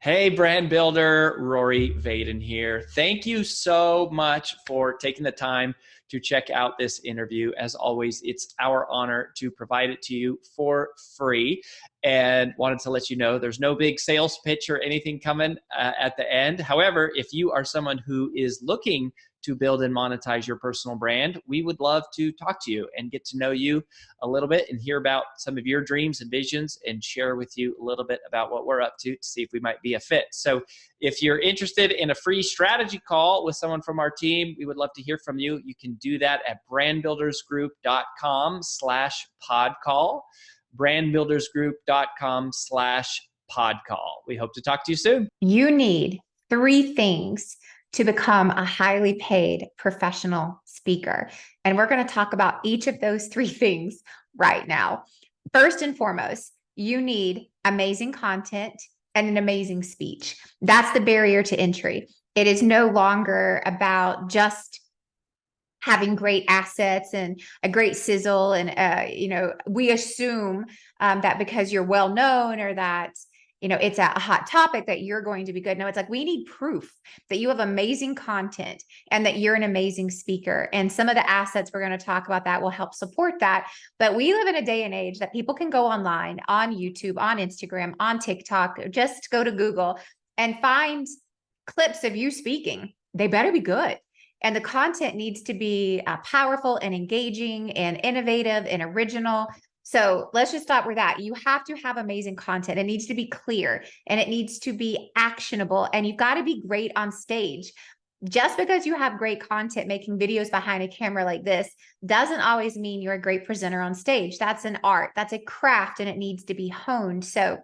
Hey, brand builder, Rory Vaden here. Thank you so much for taking the time to check out this interview. As always, it's our honor to provide it to you for free. And wanted to let you know there's no big sales pitch or anything coming at the end. However, if you are someone who is looking to build and monetize your personal brand, we would love to talk to you and get to know you a little bit and hear about some of your dreams and visions and share with you a little bit about what we're up to see if we might be a fit. So if you're interested in a free strategy call with someone from our team, we would love to hear from you. You can do that at brandbuildersgroup.com/podcall, brandbuildersgroup.com/podcall. We hope to talk to you soon. You need three things to become a highly paid professional speaker. And we're going to talk about each of those three things right now. First and foremost, you need amazing content and an amazing speech. That's the barrier to entry. It is no longer about just having great assets and a great sizzle. And, we assume that because you're well known or that it's a hot topic that you're going to be good. No, it's like we need proof that you have amazing content and that you're an amazing speaker. And some of the assets we're going to talk about that will help support that. But we live in a day and age that people can go online, on YouTube, on Instagram, on TikTok, just go to Google and find clips of you speaking. They better be good. And the content needs to be powerful and engaging and innovative and original. So let's just start with that. You have to have amazing content. It needs to be clear and it needs to be actionable. And you've got to be great on stage. Just because you have great content making videos behind a camera like this doesn't always mean you're a great presenter on stage. That's an art, that's a craft, and it needs to be honed. So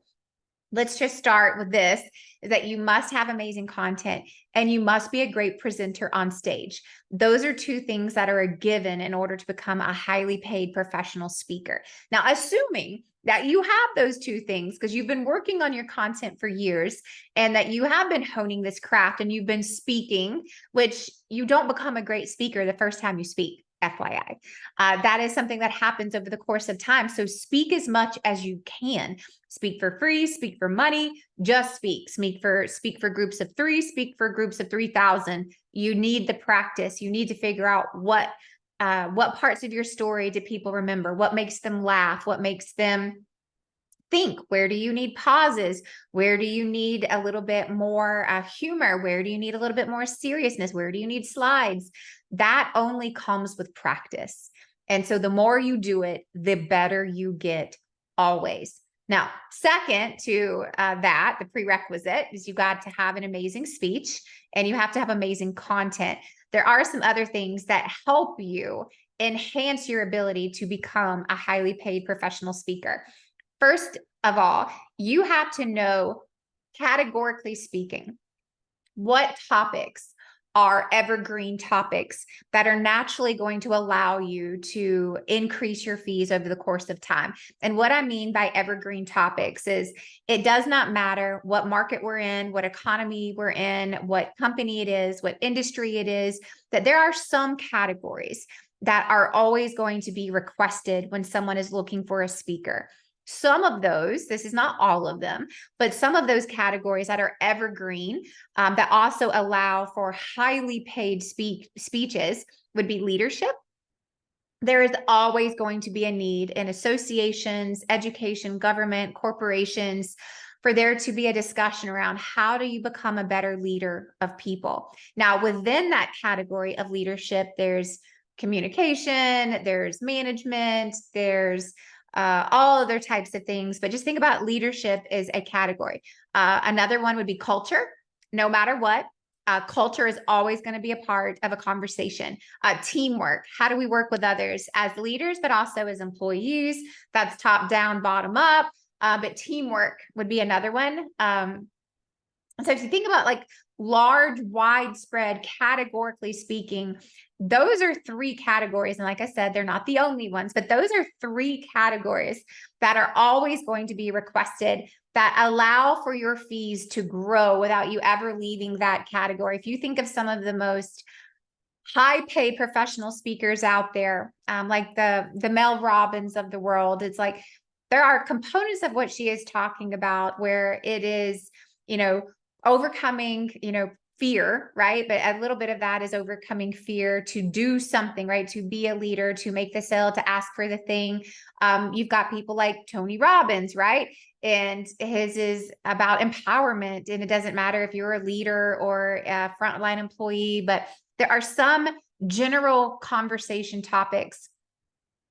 let's just start with this, is that you must have amazing content and you must be a great presenter on stage. Those are two things that are a given in order to become a highly paid professional speaker. Now, assuming that you have those two things because you've been working on your content for years and that you have been honing this craft and you've been speaking, which you don't become a great speaker the first time you speak. FYI. That is something that happens over the course of time. So speak as much as you can. Speak for free, speak for money, just speak. Speak for groups of 3, speak for groups of 3,000. You need the practice. You need to figure out what parts of your story do people remember? What makes them laugh? What makes them think? Where do you need pauses? Where do you need a little bit more humor? Where do you need a little bit more seriousness? Where do you need slides? That only comes with practice. And so the more you do it, the better you get always. Now, second to that, the prerequisite is you got to have an amazing speech and you have to have amazing content. There are some other things that help you enhance your ability to become a highly paid professional speaker. First of all, you have to know, categorically speaking, what topics are evergreen topics that are naturally going to allow you to increase your fees over the course of time. And what I mean by evergreen topics is it does not matter what market we're in, what economy we're in, what company it is, what industry it is, that there are some categories that are always going to be requested when someone is looking for a speaker. Some of those, this is not all of them, but some of those categories that are evergreen that also allow for highly paid speeches would be leadership. There is always going to be a need in associations, education, government, corporations, for there to be a discussion around how do you become a better leader of people. Now, within that category of leadership, there's communication, there's management, there's all other types of things, but just think about leadership as a category. Another one would be culture. No matter what, culture is always going to be a part of a conversation. Teamwork. How do we work with others as leaders, but also as employees? That's top down, bottom up. But teamwork would be another one. So if you think about like large, widespread, categorically speaking, those are 3 categories. And like I said, they're not the only ones, but those are 3 categories that are always going to be requested that allow for your fees to grow without you ever leaving that category. If you think of some of the most high paid professional speakers out there, like the Mel Robbins of the world, it's like there are components of what she is talking about where it is, overcoming, fear, right? But a little bit of that is overcoming fear to do something, right? To be a leader, to make the sale, to ask for the thing. You've got people like Tony Robbins, right? And his is about empowerment. And it doesn't matter if you're a leader or a frontline employee, but there are some general conversation topics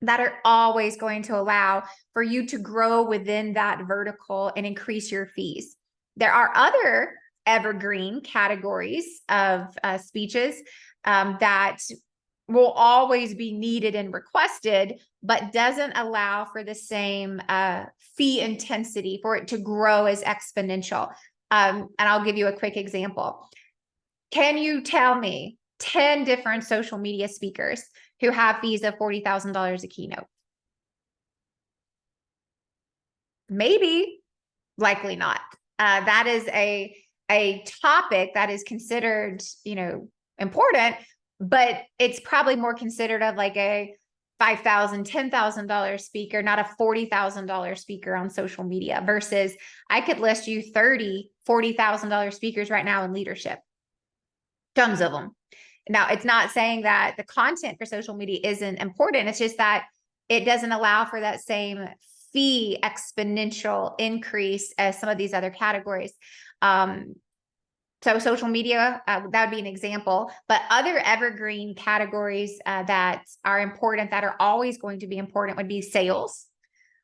that are always going to allow for you to grow within that vertical and increase your fees. There are other evergreen categories of speeches that will always be needed and requested, but doesn't allow for the same fee intensity for it to grow as exponential. And I'll give you a quick example. Can you tell me 10 different social media speakers who have fees of $40,000 a keynote? Maybe, likely not. That is a topic that is considered, important, but it's probably more considered of like a $5,000, $10,000 speaker, not a $40,000 speaker on social media, versus I could list you 30, $40,000 speakers right now in leadership. Tons of them. Now, it's not saying that the content for social media isn't important. It's just that it doesn't allow for that same fee exponential increase as some of these other categories. So social media, that would be an example, but other evergreen categories that are important, that are always going to be important, would be sales,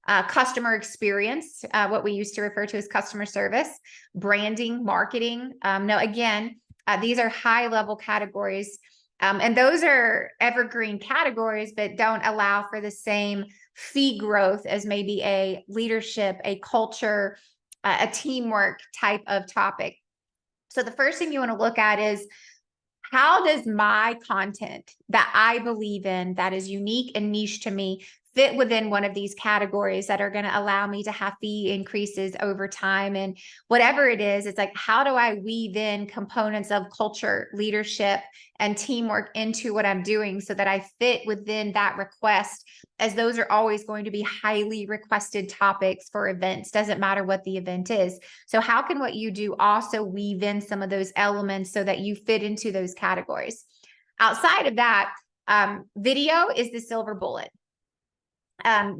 customer experience, what we used to refer to as customer service, branding, marketing. Now, again, these are high level categories. And those are evergreen categories, but don't allow for the same fee growth as maybe a leadership, a culture, a teamwork type of topic. So the first thing you want to look at is, how does my content that I believe in, that is unique and niche to me, fit within one of these categories that are going to allow me to have fee increases over time? And whatever it is, it's like, how do I weave in components of culture, leadership, and teamwork into what I'm doing so that I fit within that request, as those are always going to be highly requested topics for events. Doesn't matter what the event is. So how can what you do also weave in some of those elements so that you fit into those categories? Outside of that, video is the silver bullet.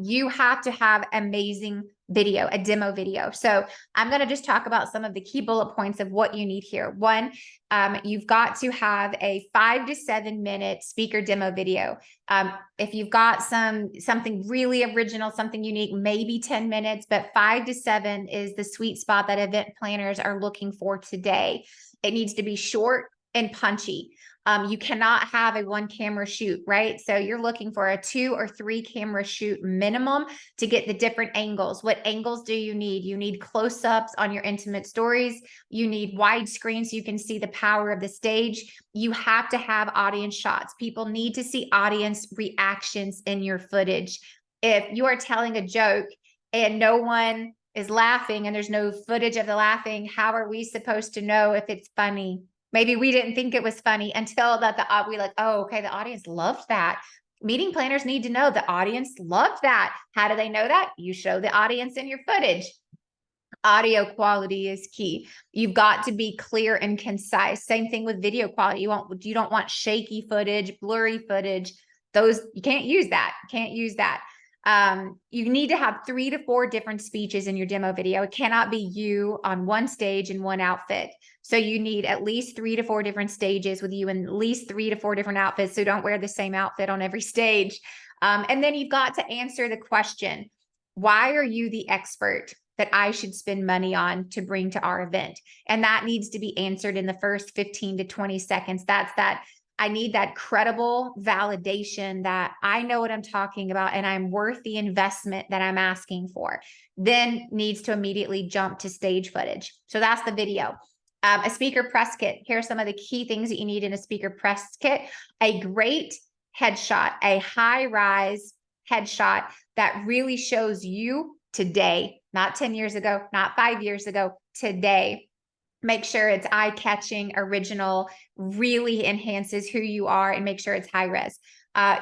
You have to have amazing video, a demo video. So I'm going to just talk about some of the key bullet points of what you need here. One, you've got to have a 5 to 7 minute speaker demo video. If you've got something really original, something unique, maybe 10 minutes, but 5 to 7 is the sweet spot that event planners are looking for today. It needs to be short and punchy. You cannot have a 1 camera shoot, right? So you're looking for a 2 or 3 camera shoot minimum to get the different angles. What angles do you need? You need close-ups on your intimate stories. You need widescreen so you can see the power of the stage. You have to have audience shots. People need to see audience reactions in your footage. If you are telling a joke and no one is laughing and there's no footage of the laughing, how are we supposed to know if it's funny? Maybe we didn't think it was funny until that we like, oh, okay, the audience loved that. Meeting planners need to know the audience loved that. How do they know that? You show the audience in your footage. Audio quality is key. You've got to be clear and concise. Same thing with video quality. You don't want shaky footage, blurry footage. Those, you can't use that. Can't use that. You need to have 3 to 4 different speeches in your demo video. It cannot be you on one stage in one outfit. So you need at least 3 to 4 different stages with you in at least 3 to 4 different outfits. So don't wear the same outfit on every stage. And then you've got to answer the question, why are you the expert that I should spend money on to bring to our event? And that needs to be answered in the first 15 to 20 seconds. That's that. I need that credible validation that I know what I'm talking about and I'm worth the investment that I'm asking for. Then needs to immediately jump to stage footage. So that's the video. A speaker press kit. Here are some of the key things that you need in a speaker press kit. A great headshot, a high-rise headshot that really shows you today, not 10 years ago, not 5 years ago, today. Make sure it's eye-catching, original, really enhances who you are, and make sure it's high-res.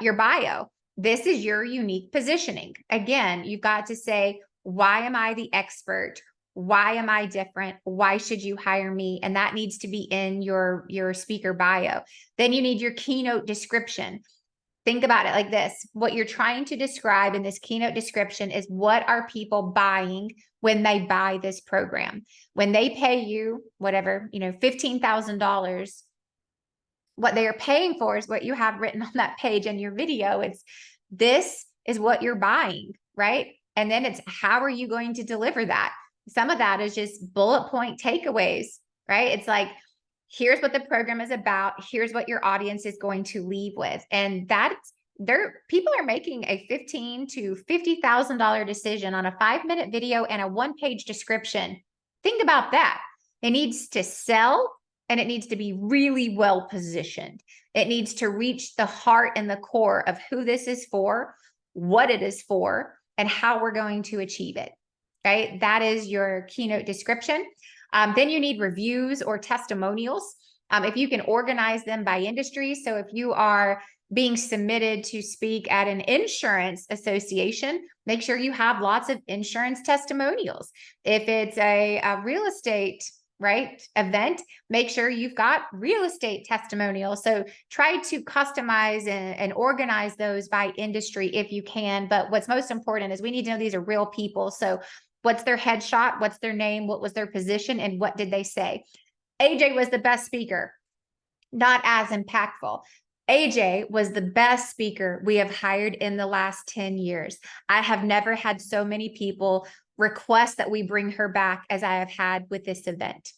Your bio. This is your unique positioning. Again, you've got to say, why am I the expert? Why am I different? Why should you hire me? And that needs to be in your speaker bio. Then you need your keynote description. Think about it like this. What you're trying to describe in this keynote description is, what are people buying when they buy this program? When they pay you whatever, $15,000, what they are paying for is what you have written on that page in your video. It's, this is what you're buying, right? And then it's, how are you going to deliver that? Some of that is just bullet point takeaways, right? It's like, here's what the program is about. Here's what your audience is going to leave with. And that's, people are making a $15,000 to $50,000 decision on a 5-minute video and a 1-page description. Think about that. It needs to sell, and it needs to be really well positioned. It needs to reach the heart and the core of who this is for, what it is for, and how we're going to achieve it. Right? That is your keynote description. Then you need reviews or testimonials. If you can organize them by industry. So if you are being submitted to speak at an insurance association, make sure you have lots of insurance testimonials. If it's a real estate, right, event, make sure you've got real estate testimonials. So try to customize and organize those by industry if you can. But what's most important is we need to know these are real people. So what's their headshot? What's their name? What was their position? And what did they say? AJ was the best speaker. Not as impactful. AJ was the best speaker we have hired in the last 10 years. I have never had so many people request that we bring her back as I have had with this event,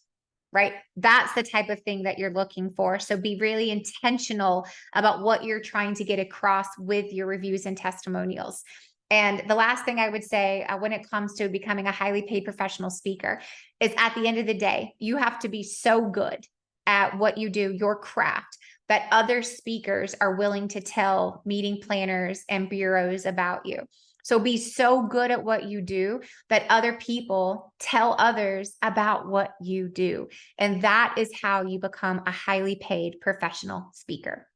right? That's the type of thing that you're looking for. So be really intentional about what you're trying to get across with your reviews and testimonials. And the last thing I would say when it comes to becoming a highly paid professional speaker is, at the end of the day, you have to be so good at what you do, your craft, that other speakers are willing to tell meeting planners and bureaus about you. So be so good at what you do that other people tell others about what you do. And that is how you become a highly paid professional speaker.